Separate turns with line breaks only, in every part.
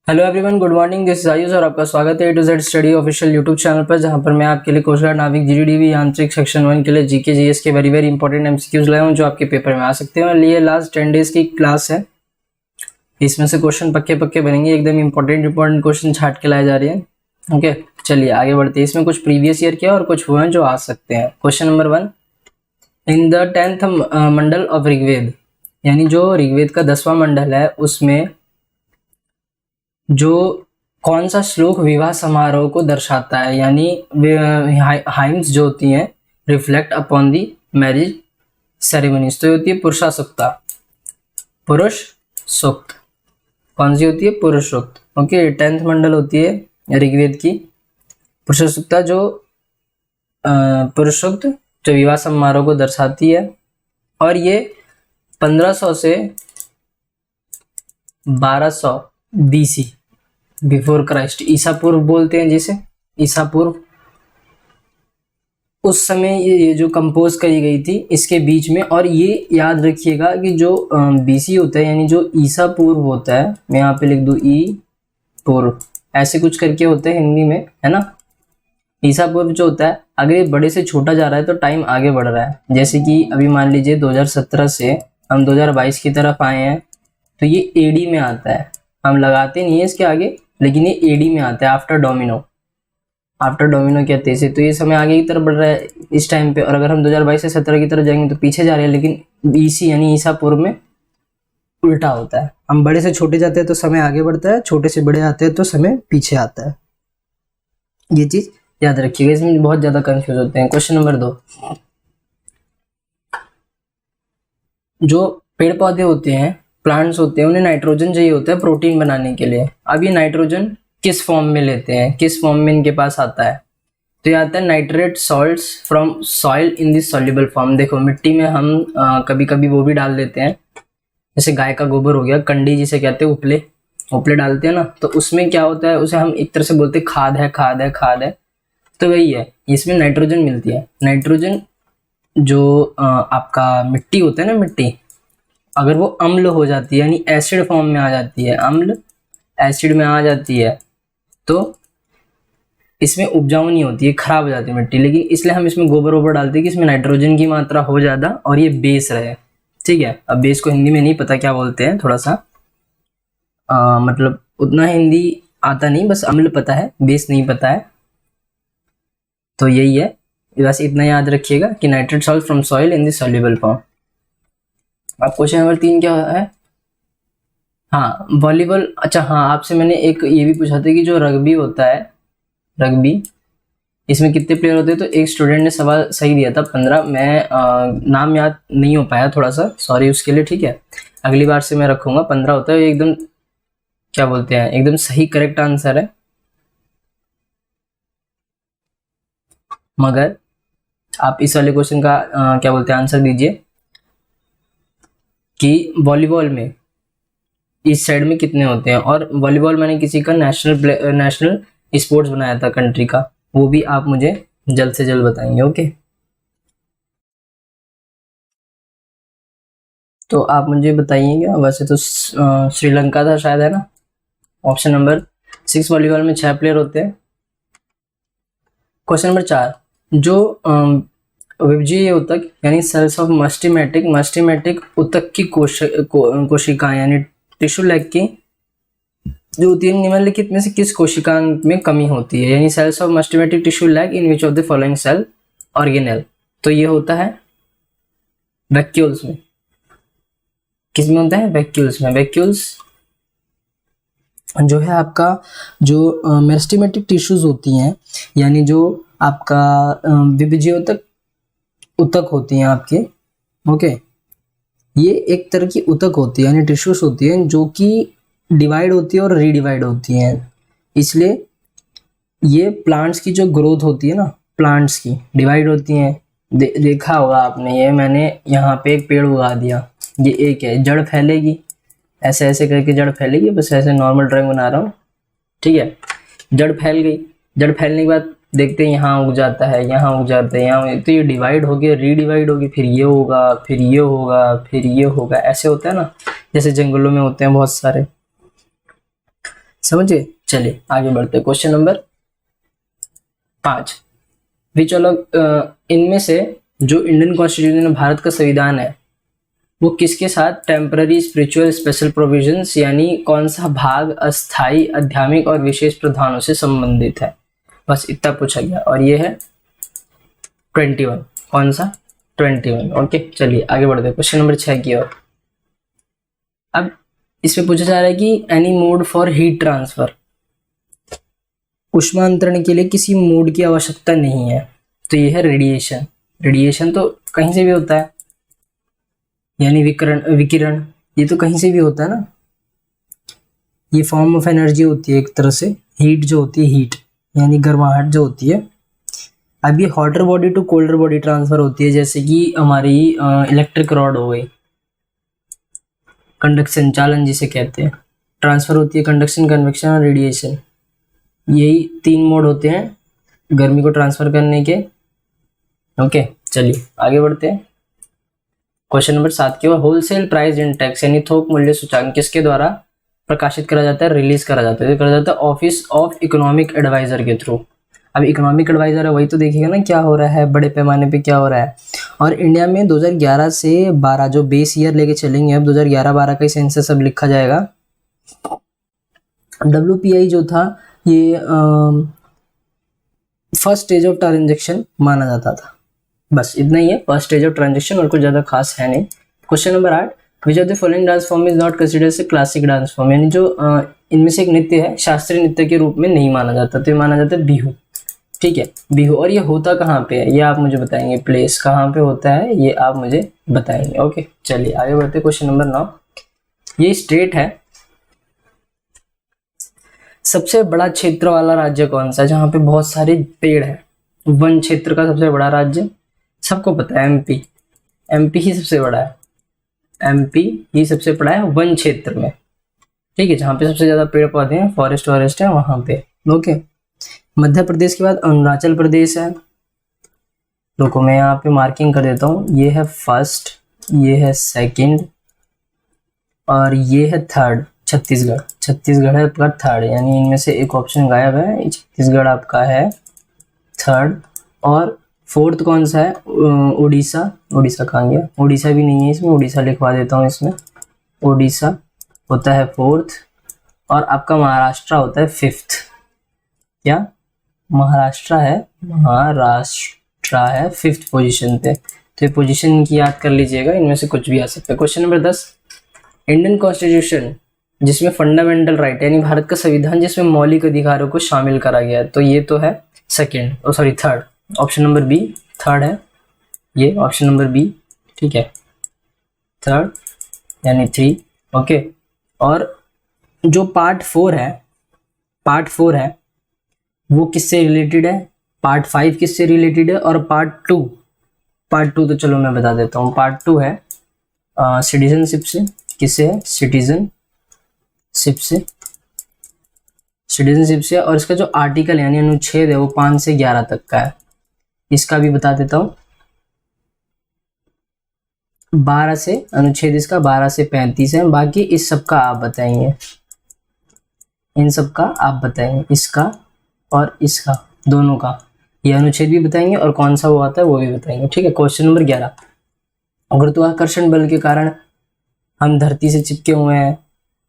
Hello everyone, good morning. This is Ayush और आपका स्वागत है A to Z study official YouTube channel पर, जहां पर मैं आपके लिए कोस्ट गार्ड नाविक जीडीडीवी यांत्रिक सेक्शन 1 के लिए जीके जीएस के वेरी वेरी इंपॉर्टेंट एमसीक्यूज लाया हूं जो आपके पेपर में आ सकते हैं। और ये लास्ट 10 डेज की क्लास है, इसमें से क्वेश्चन पक्के पक्के बनेंगे, एकदम इंपॉर्टेंट क्वेश्चन छाट के लाए जा रहे हैं। ओके, चलिए आगे बढ़ते हैं। इसमें कुछ प्रीवियस ईयर के और कुछ वो हैं जो आ सकते हैं। Question number 1, in the 10th Mandal of Rigveda, यानी जो ऋग्वेद का 10वां मंडल है, उसमें जो कौन सा श्लोक विवाह समारोह को दर्शाता है, यानी हाइम्स जो होती हैं reflect upon the marriage ceremonies, तो होती है पुरुषा सूक्ता, पुरुष सूक्त। कौन सी होती है? पुरुष सूक्त। ओके, 10th मंडल होती है ऋग्वेद की पुरुष सूक्ता, जो पुरुष सूक्त जो विवाह समारोह को दर्शाती है। और ये 1500 से 1200 BC, बिफोर क्राइस्ट, ईसा पूर्व बोलते हैं जिसे, ईसा पूर्व, उस समय ये जो कंपोज करी गई थी इसके बीच में। और ये याद रखिएगा कि जो BC होता है, यानी जो ईसा पूर्व होता है, मैं यहाँ पे लिख दूँ ई पूर्व, ऐसे कुछ करके होता है हिंदी में, है ना। ईसा पूर्व जो होता है, अगर ये बड़े से छोटा जा रहा है तो टाइम आगे बढ़ रहा है। जैसे कि अभी मान लीजिए 2017 से हम 2022 की तरफ आए हैं, तो ये AD में आता है। हम लगाते नहीं है इसके आगे, लेकिन ये AD में आता है, आफ्टर डोमिनो, आफ्टर डोमिनो कहते हैं इसे। तो ये समय आगे की तरफ बढ़ रहा है इस टाइम पे। और अगर हम 2022 से 17 की तरफ जाएंगे तो पीछे जा रहे हैं, लेकिन BC यानी ईसा पूर्व में उल्टा होता है। हम बड़े से छोटे जाते हैं तो समय आगे बढ़ता है, छोटे से बड़े आते हैं तो समय पीछे आता है। ये चीज याद रखिएगा, इसमें बहुत ज्यादा कंफ्यूज होते हैं। क्वेश्चन नंबर 2, जो पेड़ पौधे होते हैं, प्लांट्स होते हैं, उन्हें नाइट्रोजन चाहिए होता है प्रोटीन बनाने के लिए। अब ये नाइट्रोजन किस फॉर्म में लेते हैं, किस फॉर्म में इनके पास आता है? तो ये आता है nitrate salts from soil in this soluble form. देखो, मिट्टी में हम कभी कभी वो भी डाल देते हैं, जैसे गाय का गोबर हो गया, कंडी जिसे कहते हैं, उपले उपले डालते हैं ना, तो उसमें क्या होता है, उसे हम एक तरह से बोलते हैं खाद है, खाद है, खाद है। तो वही है, इसमें नाइट्रोजन मिलती है। नाइट्रोजन जो आपका मिट्टी होता है ना, मिट्टी अगर वो अम्ल हो जाती है, यानी एसिड फॉर्म में आ जाती है, अम्ल एसिड में आ जाती है, तो इसमें उपजाऊ नहीं होती है, खराब हो जाती है मिट्टी। लेकिन इसलिए हम इसमें गोबर वोबर डालते हैं कि इसमें नाइट्रोजन की मात्रा हो ज़्यादा और ये बेस रहे। ठीक है, अब बेस को हिंदी में नहीं पता क्या बोलते हैं, थोड़ा सा मतलब उतना हिंदी आता नहीं, बस अम्ल पता है, बेस नहीं पता है। तो यही है, बस इतना याद रखिएगा कि nitrate salt from soil in the soluble form. अब क्वेश्चन नंबर 3 क्या है? हाँ, वॉलीबॉल। अच्छा हाँ, आपसे मैंने एक ये भी पूछा था कि जो रग्बी होता है, रग्बी, इसमें कितने प्लेयर होते हैं? तो एक स्टूडेंट ने सवाल सही दिया था 15। मैं नाम याद नहीं हो पाया, थोड़ा सा सॉरी उसके लिए। ठीक है, अगली बार से मैं रखूंगा 15 होता है। एकदम क्या बोलते हैं, एकदम सही करेक्ट आंसर है। मगर आप इस वाले क्वेश्चन का क्या बोलते हैं आंसर दीजिए कि वॉलीबॉल में इस साइड में कितने होते हैं। और वॉलीबॉल मैंने किसी का नेशनल स्पोर्ट्स बनाया था कंट्री का, वो भी आप मुझे जल्द से जल्द बताएंगे। ओके, तो आप मुझे बताइएगा। वैसे तो श्रीलंका था शायद, है ना। ऑप्शन नंबर 6, वॉलीबॉल में 6 प्लेयर होते हैं। क्वेश्चन नंबर 4, जो विभजीय ऊतक यानी सेल्स ऑफ मस्टिमेटिक, मस्टिमेटिक ऊतक की कोशिकाएं यानी टिश्यू लैग की जो होती है, निम्नलिखित में से किस कोशिकांग में कमी होती है? यानी cells of meristematic tissue lack in which of the following cell organelle. तो ये होता है वैक्यूल्स में। किस में होता है? वैक्यूल्स में। वैक्यूल्स जो है आपका, जो मेरिस्टेमेटिक टिश्यूज होती हैं, यानी जो आपका विभजीय ऊतक होती हैं आपके। ओके, ये एक तरह की ऊतक होती है, यानी टिश्यूज होती हैं जो कि डिवाइड होती है और रीडिवाइड होती हैं। इसलिए ये प्लांट्स की जो ग्रोथ होती है ना, प्लांट्स की डिवाइड होती हैं। देखा होगा आपने, ये मैंने यहाँ पे एक पेड़ उगा दिया, ये एक है, जड़ फैलेगी, ऐसे ऐसे करके जड़ फैलेगी। बस ऐसे नॉर्मल ड्राइंग बना रहा हूँ, ठीक है। जड़ फैल गई, जड़ फैलने के बाद देखते हैं यहाँ उग जाता है, यहाँ उग जाता है, यहाँ, तो ये डिवाइड होगी, रीडिवाइड होगी, फिर ये होगा, फिर ये होगा, फिर ये होगा, ऐसे होता है ना, जैसे जंगलों में होते हैं बहुत सारे। समझे। चलिए आगे बढ़ते हैं। क्वेश्चन नंबर 5, विच ऑल इनमें से जो इंडियन कॉन्स्टिट्यूशन भारत का संविधान है वो किसके साथ टेम्पररी स्पिरिचुअल स्पेशल प्रोविजंस यानी कौन सा भाग अस्थाई आध्यात्मिक और विशेष प्रावधानों से संबंधित है। बस इतना पूछा गया और ये है 21। कौन सा 21। ओके चलिए आगे बढ़ते हैं क्वेश्चन नंबर 6 की ओर। अब इसमें पूछा जा रहा है कि any mode for heat transfer, ऊष्मांतरण के लिए किसी मोड की आवश्यकता नहीं है, तो ये है रेडिएशन। रेडिएशन तो कहीं से भी होता है, यानी विकिरण ये तो कहीं से भी होता है ना। ये फॉर्म ऑफ एनर्जी होती है एक तरह से। हीट जो होती है, हीट यानी गर्माहट जो होती है। अब ये hotter body to colder body transfer होती है, जैसे कि हमारी इलेक्ट्रिक रॉड हो गई, कंडक्शन चालन जिसे कहते हैं, ट्रांसफर होती है कंडक्शन, कन्वेक्शन और रेडिएशन। यही 3 मोड होते हैं गर्मी को ट्रांसफर करने के। ओके चलिए आगे बढ़ते हैं क्वेश्चन नंबर 7 की ओर। होलसेल प्राइस इंडेक्स यानी थोक मूल्य सूचकांक किसके द्वारा प्रकाशित करा जाता है, रिलीज करा जाता है, करा जाता है ऑफिस ऑफ इकोनॉमिक एडवाइजर के थ्रू। अब इकोनॉमिक एडवाइजर है वही तो देखेगा ना क्या हो रहा है, बड़े पैमाने पे क्या हो रहा है। और इंडिया में 2011 से 12 जो बेस ईयर लेके चलेंगे, अब 2011-12 का सेंसस अब लिखा जाएगा। WPI जो था ये फर्स्ट स्टेज ऑफ ट्रांजेक्शन माना जाता था। बस इतना ही है, फर्स्ट स्टेज ऑफ ट्रांजेक्शन, और कुछ ज़्यादा खास है नहीं। Question number 8, which of the following dance form is not considered as a classic dance form, यानी जो इनमें से एक नृत्य है शास्त्रीय नृत्य के रूप में नहीं माना जाता, तो ये माना जाता है बिहू। ठीक है बिहू। और ये होता कहाँ पे है ये आप मुझे बताएंगे, प्लेस कहाँ पे होता है ये आप मुझे बताएंगे। ओके चलिए आगे बढ़ते क्वेश्चन नंबर 9। ये स्टेट है, सबसे बड़ा क्षेत्र वाला राज्य कौन सा है जहाँ पे बहुत सारे पेड़ है। वन क्षेत्र का सबसे बड़ा राज्य सबको पता है MP। MP ही सबसे बड़ा है, MP ही सबसे बड़ा है वन क्षेत्र में। ठीक है, जहाँ पे सबसे ज्यादा पेड़ पौधे हैं, फॉरेस्ट है वहां पे। ओके, मध्य प्रदेश के बाद अरुणाचल प्रदेश है। रुको मैं यहाँ पे मार्किंग कर देता हूँ, ये है फर्स्ट, ये है सेकंड और ये है थर्ड छत्तीसगढ़। छत्तीसगढ़ है आपका थर्ड, यानी इनमें से एक ऑप्शन गायब है, छत्तीसगढ़ आपका है थर्ड। और फोर्थ कौन सा है? उड़ीसा। उड़ीसा कहाँ गया? उड़ीसा भी नहीं है इसमें, उड़ीसा लिखवा देता हूँ इसमें। उड़ीसा होता है फोर्थ और आपका महाराष्ट्र होता है फिफ्थ। क्या महाराष्ट्र है फिफ्थ पोजीशन पे। तो ये पोजीशन की याद कर लीजिएगा, इनमें से कुछ भी आ सकता है। क्वेश्चन नंबर 10, इंडियन कॉन्स्टिट्यूशन जिसमें फंडामेंटल राइट यानी भारत का संविधान जिसमें मौलिक अधिकारों को शामिल करा गया है, तो ये तो है third. Option number B third है, ये ऑप्शन नंबर बी। ठीक है, थर्ड यानी 3। ओके, और जो पार्ट 4 है वो किससे रिलेटेड है? पार्ट 5 किससे रिलेटेड है? और पार्ट टू तो चलो मैं बता देता हूँ। पार्ट 2 है सिटीजनशिप से। किससे है? सिटीजनशिप से। और इसका जो आर्टिकल यानी अनुच्छेद है वो 5 से 11 तक का है। इसका भी बता देता हूँ, 12 से अनुच्छेद इसका 12 से 35 है। बाकी इस सब का आप बताएंगे, इन सब का आप बताएंगे, इसका और इसका दोनों का। ये अनुच्छेद भी बताएंगे और कौन सा वो आता है वो भी बताएंगे। ठीक है, क्वेश्चन नंबर 11, गुरुत्वाकर्षण बल के कारण हम धरती से चिपके हुए हैं।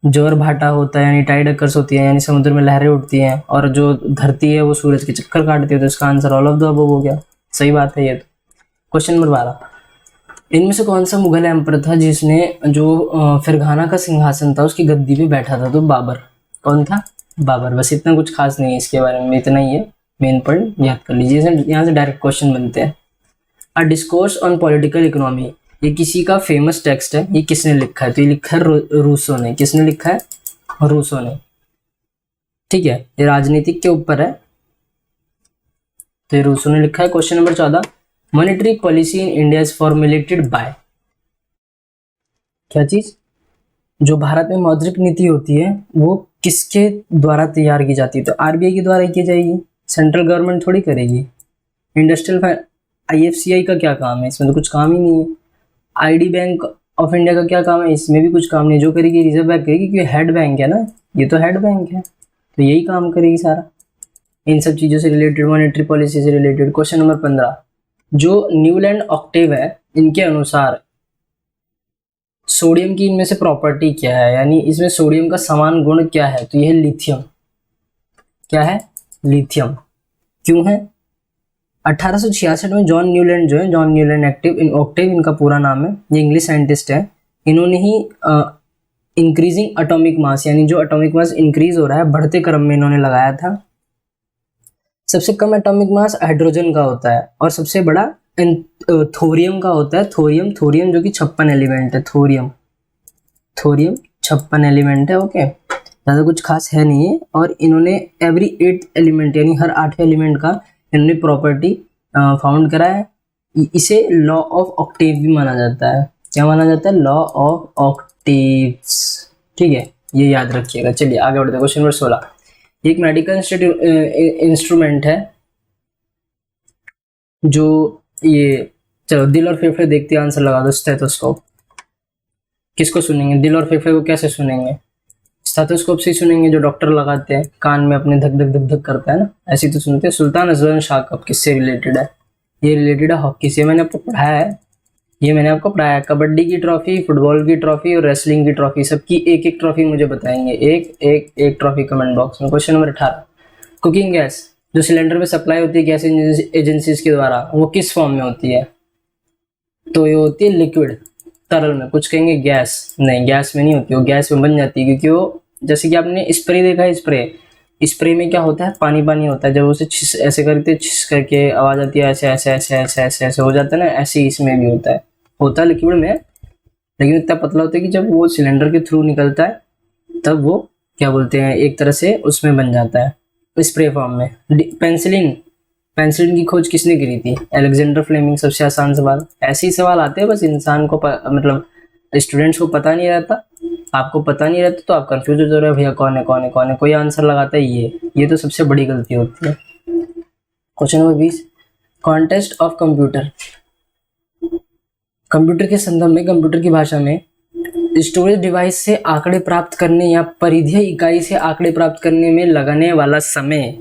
जोर भाटा होता है यानी टाइड अकर्स होती है, यानी समुद्र में लहरें उठती हैं, और जो धरती है वो सूरज के चक्कर काटती है। तो इसका answer all of the above हो गया। सही बात है ये तो। क्वेश्चन नंबर 12, इनमें से कौन सा मुगल एम्पर था जिसने जो फिरघाना का सिंहासन था उसकी गद्दी पे बैठा था? तो बाबर। कौन था? बाबर। बस इतना कुछ खास नहीं है इसके बारे में, इतना ही है, मेन पॉइंट याद कर लीजिए। यहाँ से डायरेक्ट क्वेश्चन बनते हैं। अ डिस्कोर्स ऑन पॉलिटिकल इकोनॉमी, ये किसी का फेमस टेक्स्ट है। ये किसने लिखा है? तो ये लिखा है रूसो ने। किसने लिखा है? रूसो ने। ठीक है, ये राजनीतिक के ऊपर है, तो ये रूसो ने लिखा है। Question number 14, monetary policy in India is formulated bye, क्या चीज? जो भारत में मौद्रिक नीति होती है वो किसके द्वारा तैयार की जाती है? तो RBI के द्वारा की जाएगी, सेंट्रल गवर्नमेंट थोड़ी करेगी। इंडस्ट्रियल IFCI का क्या काम है? इसमें तो कुछ काम ही नहीं है। ID बैंक ऑफ इंडिया का क्या काम है? इसमें भी कुछ काम नहीं। जो करेगी रिजर्व बैंक करेगी, क्योंकि हेड बैंक है ना, ये तो हेड बैंक है। तो यही काम करेगी सारा, इन सब चीज़ों से रिलेटेड, मॉनेटरी पॉलिसी से रिलेटेड। क्वेश्चन नंबर 15, जो न्यूलैंड ऑक्टेव है इनके अनुसार सोडियम की इनमें से प्रॉपर्टी क्या है, यानी इसमें सोडियम का समान गुण क्या है, तो यह लिथियम। क्या है? लिथियम। क्यों है? 1866 में जॉन न्यूलैंड जो है, जॉन न्यूलैंड ऑक्टेव इनका पूरा नाम है, ये इंग्लिश साइंटिस्ट है। इन्होंने ही इंक्रीजिंग एटॉमिक मास, यानी जो एटॉमिक मास इंक्रीज हो रहा है बढ़ते क्रम में, इन्होंने लगाया था। सबसे कम एटॉमिक मास हाइड्रोजन का होता है और सबसे बड़ा थोरियम का होता है। थोरियम जो कि 56 एलिमेंट है। थोरियम 56 एलिमेंट है। ओके, ज़्यादा कुछ खास है नहीं है। और इन्होंने एवरी 8th एलिमेंट, यानी हर 8वें एलिमेंट का इन्होंने प्रॉपर्टी फाउंड करा है। इसे लॉ ऑफ ऑक्टेव भी माना जाता है। क्या माना जाता है? Law of octaves. ठीक है, ये याद रखिएगा। चलिए आगे बढ़ते हैं। क्वेश्चन नंबर 16, एक मेडिकल इंस्ट्रूमेंट है जो ये, चलो दिल और फेफड़े देखते आंसर लगा दो। स्टेथोस्कोप। किसको सुनेंगे? दिल और फेफड़े को कैसे सुनेंगे? स्टेथोस्कोप से ही सुनेंगे, जो डॉक्टर लगाते हैं कान में अपने, धक धक धक धक करता है ना, ऐसे तो सुनते हैं। सुल्तान अजलन शाह कप किससे रिलेटेड है? ये रिलेटेड है हॉकी से। मैंने आपको पढ़ाया है, ये मैंने आपको पढ़ाया। कबड्डी की ट्रॉफी, फुटबॉल की ट्रॉफी और रेसलिंग की ट्रॉफी, सबकी एक एक ट्रॉफी मुझे बताएंगे। एक ट्रॉफी कमेंट बॉक्स में। क्वेश्चन नंबर 18, कुकिंग गैस जो सिलेंडर में सप्लाई होती है गैस एजेंसीज के द्वारा, वो किस फॉर्म में होती है? तो ये होती है लिक्विड, तरल में। कुछ कहेंगे गैस, नहीं गैस में नहीं होती, वो गैस में बन जाती है, क्योंकि वो, जैसे कि आपने स्प्रे देखा है, स्प्रे में क्या होता है? पानी पानी होता है। जब उसे छिस ऐसे करते, छिस करके आवाज आती है, ऐसे ऐसे ऐसे ऐसे ऐसे ऐसे हो जाता है ना, ऐसे ही इसमें भी होता है लिक्विड में, लेकिन इतना पतला होता है कि जब वो सिलेंडर के थ्रू निकलता है तब वो क्या बोलते हैं, एक तरह से उसमें बन जाता है स्प्रे फॉर्म में। पेंसिलिन की खोज किसने करी थी? Alexander Fleming. सबसे आसान सवाल। ऐसे ही सवाल आते हैं, बस इंसान को मतलब स्टूडेंट्स को पता नहीं रहता, आपको पता नहीं रहता तो आप कंफ्यूज हो जा रहे हो, भैया कौन है, कोई आंसर लगाता है ये तो सबसे बड़ी गलती होती है। Question number 20, contest of computer. Computer के संदर्भ में, कंप्यूटर की भाषा में, स्टोरेज डिवाइस से आंकड़े प्राप्त करने या परिधीय इकाई से आंकड़े प्राप्त करने में लगने वाला समय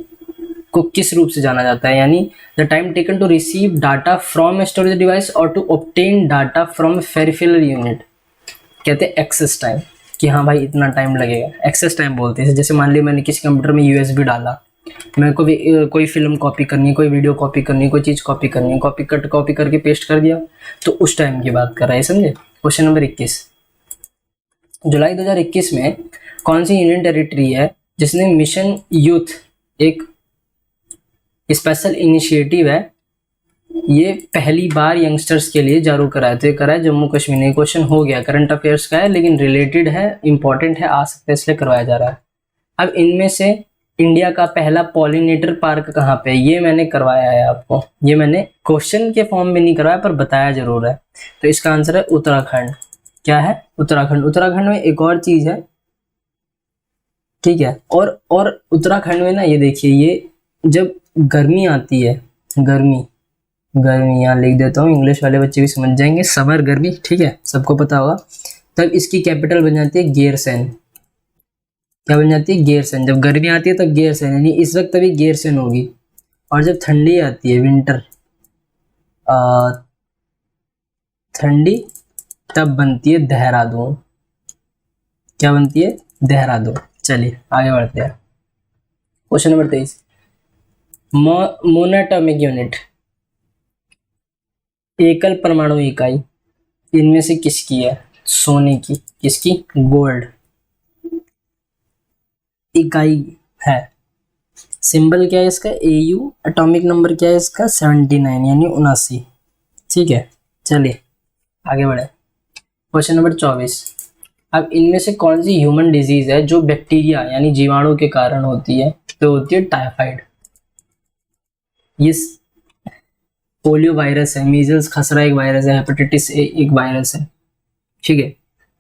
को किस रूप से जाना जाता है? यानी the time taken to receive data from storage device और to obtain data from peripheral unit, कहते हैं एक्सेस टाइम, कि हाँ भाई इतना टाइम लगेगा, एक्सेस टाइम बोलते हैं। जैसे मान लिया मैंने किसी कंप्यूटर में यूएसबी डाला, मेरे को भी कोई फिल्म कॉपी करनी है, कोई वीडियो कॉपी करनी है, कोई चीज़ कॉपी करनी है, कॉपी करके पेस्ट कर दिया, तो उस टाइम की बात कर रहा है, समझे। क्वेश्चन नंबर 21, जुलाई 2021 में कौन सी यूनियन टेरिटरी है जिसने मिशन यूथ, एक स्पेशल इनिशिएटिव है, ये पहली बार यंगस्टर्स के लिए जागरूक कराया? तो ये करा है जम्मू कश्मीर ने। क्वेश्चन हो गया, करंट अफेयर्स का है लेकिन रिलेटेड है, इंपॉर्टेंट है, आ सकता है, इसलिए करवाया जा रहा है। अब इनमें से इंडिया का पहला पॉलिनेटर पार्क कहाँ पे है? ये मैंने करवाया है आपको, ये मैंने क्वेश्चन के फॉर्म में नहीं करवाया पर बताया जरूर है। तो इसका आंसर है उत्तराखंड। क्या है? उत्तराखंड। उत्तराखंड में एक और चीज है, ठीक है, और उत्तराखंड में ना, ये देखिए, ये जब गर्मी आती है, गर्मी यहाँ लिख देता हूँ, इंग्लिश वाले बच्चे भी समझ जाएंगे, समर गर्मी, ठीक है, सबको पता होगा। तब इसकी कैपिटल बन जाती है गैरसैंण। क्या बन जाती है? गैरसैंण। जब गर्मी आती है तब गैरसैंण, यानी इस वक्त तभी गैरसैंण होगी। और जब ठंडी आती है, विंटर, ठंडी, तब बनती है देहरादून। क्या बनती है? देहरादून। चलिए आगे बढ़ते हैं। क्वेश्चन नंबर 23, मोनोएटॉमिक यूनिट, एकल परमाणु इकाई, इनमें से किसकी है? सोने की। किसकी? गोल्ड। इकाई है, सिंबल क्या है इसका? AU। एटॉमिक नंबर क्या है इसका? 79, यानी 79। ठीक है, चलिए आगे बढ़े। क्वेश्चन नंबर 24, अब इनमें से कौन सी ह्यूमन डिजीज है जो बैक्टीरिया यानी जीवाणु के कारण होती है? तो होती है टाइफाइड। ये पोलियो वायरस है, मीजल्स खसरा एक वायरस है, हेपेटाइटिस ए एक वायरस है, ठीक है।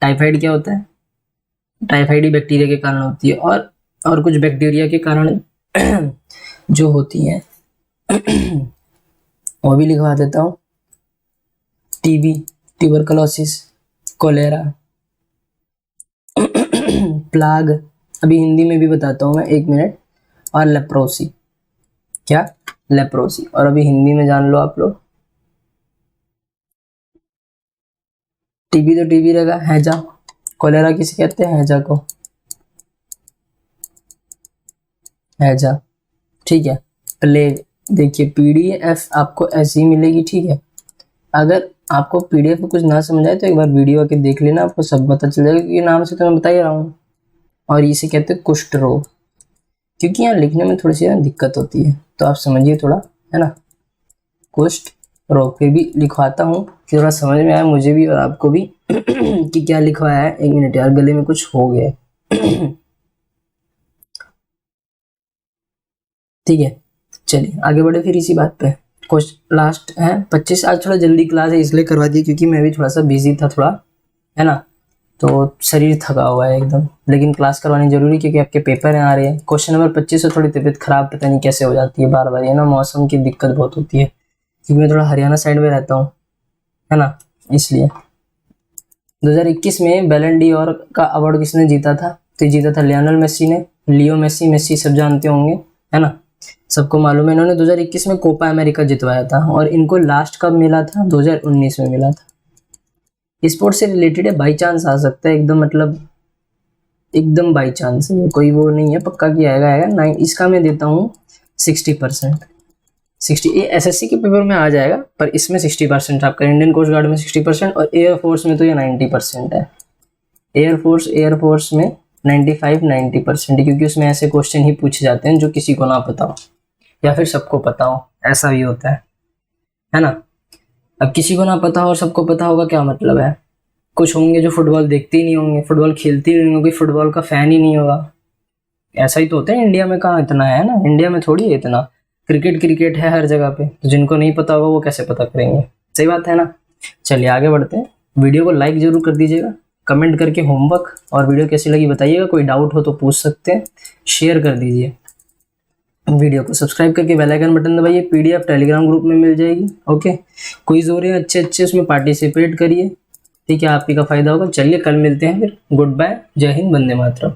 टाइफाइड क्या होता है? टाइफाइड ही बैक्टीरिया के कारण होती है, और कुछ बैक्टीरिया के कारण जो होती हैं वो भी लिखवा देता हूँ। टीबी, ट्यूबरकुलोसिस, कोलेरा, प्लाग, अभी हिंदी में भी बताता हूँ मैं, 1 मिनट। और लेप्रोसी, क्या? लेप्रोसी। और अभी हिंदी में जान लो आप लोग। टीबी तो टीबी रहेगा, हैजा। कोलेरा किसे कहते हैं? हैजा को, हैजा, ठीक है। प्लेग, देखिए पीडीएफ आपको ऐसी ही मिलेगी, ठीक है। अगर आपको पीडीएफ में कुछ ना समझ आए तो एक बार वीडियो आके देख लेना, आपको सब पता चल जाएगा, क्योंकि नाम से तो मैं बता ही रहा हूँ। और इसे कहते हैं कुष्ठ रोग, क्योंकि यहाँ लिखने में थोड़ी सी ना दिक्कत होती है, तो आप समझिए थोड़ा, है ना। कुष्ठ रोग, फिर भी लिखवाता हूँ कि थोड़ा समझ में आया मुझे भी और आपको भी कि क्या लिखवाया है। 1 मिनट यार, गले में कुछ हो गया है। ठीक है, चलिए आगे बढ़े फिर इसी बात पे। क्वेश्चन लास्ट है 25। आज थोड़ा जल्दी क्लास है इसलिए करवा दी, क्योंकि मैं भी थोड़ा सा बिजी था थोड़ा, है ना, तो शरीर थका हुआ है एकदम। लेकिन क्लास करवानी जरूरी, क्योंकि आपके पेपर आ रहे हैं। क्वेश्चन नंबर 25 से थोड़ी तबीयत खराब पता नहीं कैसे हो जाती है बार बार, है ना, मौसम की दिक्कत बहुत होती है, क्योंकि मैं थोड़ा हरियाणा साइड में रहता हूँ, है ना, इसलिए। 2021 में बैलन डी और का अवार्ड किसने जीता था? तो जीता था लियोनेल मेसी ने। लियो मेसी, मेसी सब जानते होंगे, है ना, सबको मालूम है। इन्होंने 2021 में कोपा अमेरिका जितवाया था, और इनको लास्ट कब मिला था? 2019 में मिला था। स्पोर्ट्स से रिलेटेड है, बाई चांस आ सकता है एकदम, मतलब एकदम बाई चांस है, कोई वो नहीं है पक्का कि आएगा। 9 इसका मैं देता हूँ 60%। 60 ये एसएससी के पेपर में आ जाएगा, पर इसमें 60% आपका, इंडियन कोस्ट गार्ड में 60%, और एयरफोर्स में तो ये 90% है। एयरफोर्स में 95-90%, क्योंकि उसमें ऐसे क्वेश्चन ही पूछे जाते हैं जो किसी को ना पता हो या फिर सबको पता हो, ऐसा भी होता है ना। अब किसी को ना पता हो और सबको पता होगा, क्या मतलब है? कुछ होंगे जो फुटबॉल देखते ही नहीं होंगे, फुटबॉल खेलते ही नहीं होंगे, फुटबॉल का फैन ही नहीं होगा। ऐसा ही तो होता है। इंडिया में कहाँ इतना है ना, इंडिया में थोड़ी है इतना। क्रिकेट है हर जगह पे, तो जिनको नहीं पता होगा वो कैसे पता करेंगे? सही बात है ना। चलिए आगे बढ़ते हैं। वीडियो को लाइक जरूर कर दीजिएगा, कमेंट करके होमवर्क और वीडियो कैसी लगी बताइएगा। कोई डाउट हो तो पूछ सकते हैं, शेयर कर दीजिए वीडियो को, सब्सक्राइब करके बेल आइकन बटन दबाइए। पीडीएफ टेलीग्राम ग्रुप में मिल जाएगी, ओके। क्विज हो रहे हैं अच्छे उसमें पार्टिसिपेट करिए, ठीक है, आप ही का फायदा होगा। चलिए कल मिलते हैं फिर, गुड बाय, जय हिंद, वंदे मातरम।